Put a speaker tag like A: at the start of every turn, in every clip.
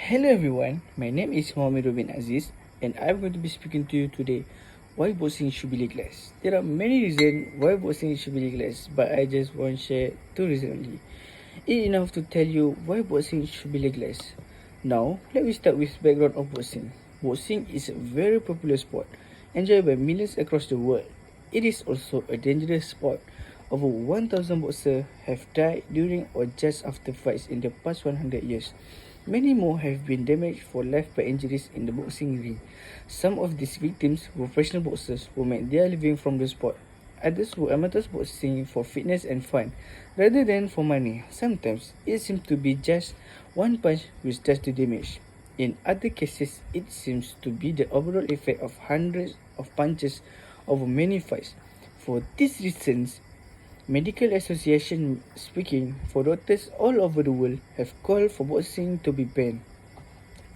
A: Hello everyone, my name is Mohammed Robin Aziz and I'm going to be speaking to you today why boxing should be legalized. There are many reasons why boxing should be legalized, but I just want to share two reasons only. It's enough to tell you why boxing should be legalized. Now, let me start with background of boxing. Boxing is a very popular sport enjoyed by millions across the world. It is also a dangerous sport. Over 1,000 boxers have died during or just after fights in the past 100 years. Many more have been damaged for life by injuries in the boxing ring. Some of these victims were professional boxers who made their living from the sport. Others were amateurs boxing for fitness and fun, rather than for money. Sometimes it seems to be just one punch which does the damage. In other cases, it seems to be the overall effect of hundreds of punches over many fights. For these reasons, medical association speaking for doctors all over the world have called for boxing to be banned.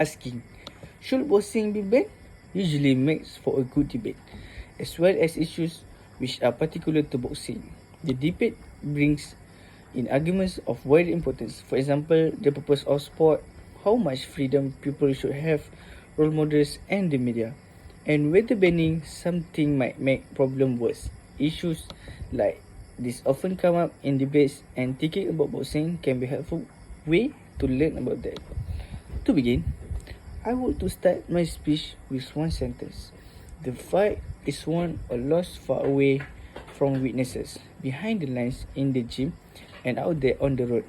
A: Asking, should boxing be banned? Usually makes for a good debate, as well as issues which are particular to boxing. The debate brings in arguments of wide importance. For example, the purpose of sport, how much freedom people should have, role models and the media, and whether banning something might make problem worse. Issues like this often come up in debates, and thinking about boxing can be a helpful way to learn about that. To begin, I want to start my speech with one sentence. The fight is won or lost far away from witnesses, behind the lines in the gym and out there on the road.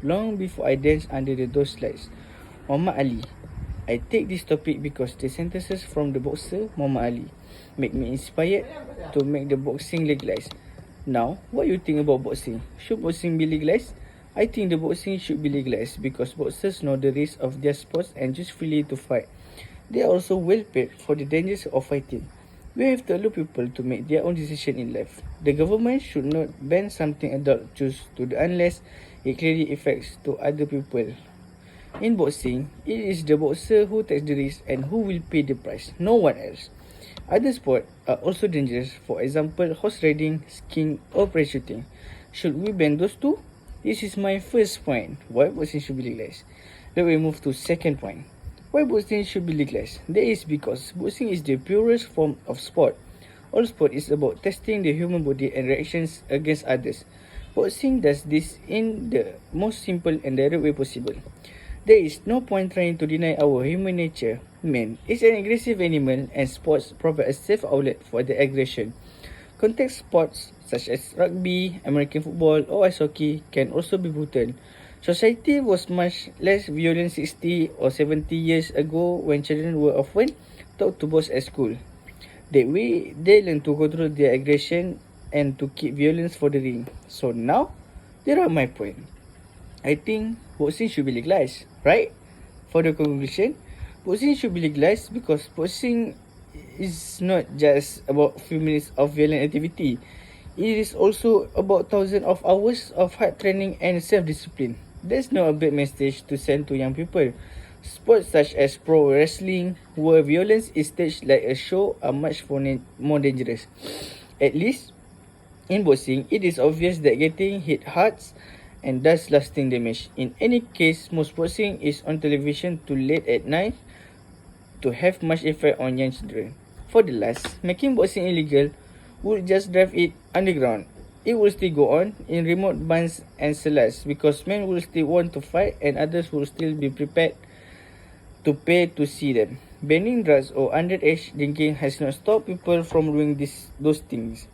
A: Long before I dance under those lights. Muhammad Ali. I take this topic because the sentences from the boxer Muhammad Ali make me inspired to make the boxing legalized. Now, what you think about boxing? Should boxing be legalized? I think the boxing should be legalized because boxers know the risks of their sports and choose freely to fight. They are also well paid for the dangers of fighting. We have to allow people to make their own decision in life. The government should not ban something adults choose to do unless it clearly affects to other people. In boxing, it is the boxer who takes the risk and who will pay the price, no one else. Other sports are also dangerous, for example, horse riding, skiing or parachuting. Should we ban those two? This is my first point, why boxing should be legalized. Then we move to second point. Why boxing should be legalized? That is because boxing is the purest form of sport. All sport is about testing the human body and reactions against others. Boxing does this in the most simple and direct way possible. There is no point trying to deny our human nature. Man is an aggressive animal and sports provide a safe outlet for the aggression. Contact sports such as rugby, American football or ice hockey can also be brutal. Society was much less violent 60 or 70 years ago when children were often taught to box at school. That way, they learn to control their aggression and to keep violence for the ring. So now, there are my point. I think boxing should be legalized, right? For the conclusion, boxing should be legalized because boxing is not just about few minutes of violent activity. It is also about thousands of hours of hard training and self-discipline. That's not a bad message to send to young people. Sports such as pro wrestling, where violence is staged like a show, are much more dangerous. At least, in boxing, it is obvious that getting hit hurts and does lasting damage. In any case, most boxing is on television too late at night to have much effect on young children. For the last, making boxing illegal would just drive it underground. It will still go on in remote bands and cellars because men will still want to fight and others will still be prepared to pay to see them. Banning drugs or underage drinking has not stopped people from doing those things.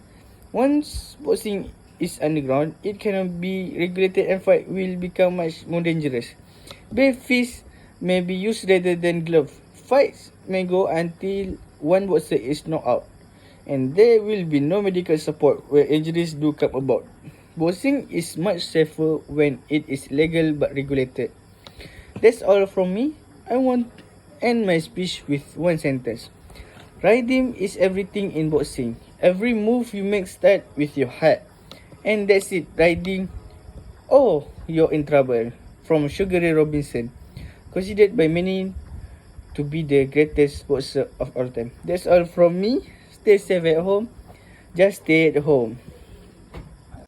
A: Once boxing is underground, it cannot be regulated and fight will become much more dangerous. Bare fists may be used rather than gloves. Fights may go until one boxer is knocked out, and there will be no medical support where injuries do come about. Boxing is much safer when it is legal but regulated. That's all from me. I want to end my speech with one sentence. Riding is everything in boxing. Every move you make starts with your heart. And that's it, riding. Oh, you're in trouble. From Sugar Ray Robinson, considered by many to be the greatest boxer of all time. That's all from me. Stay safe at home. Just stay at home.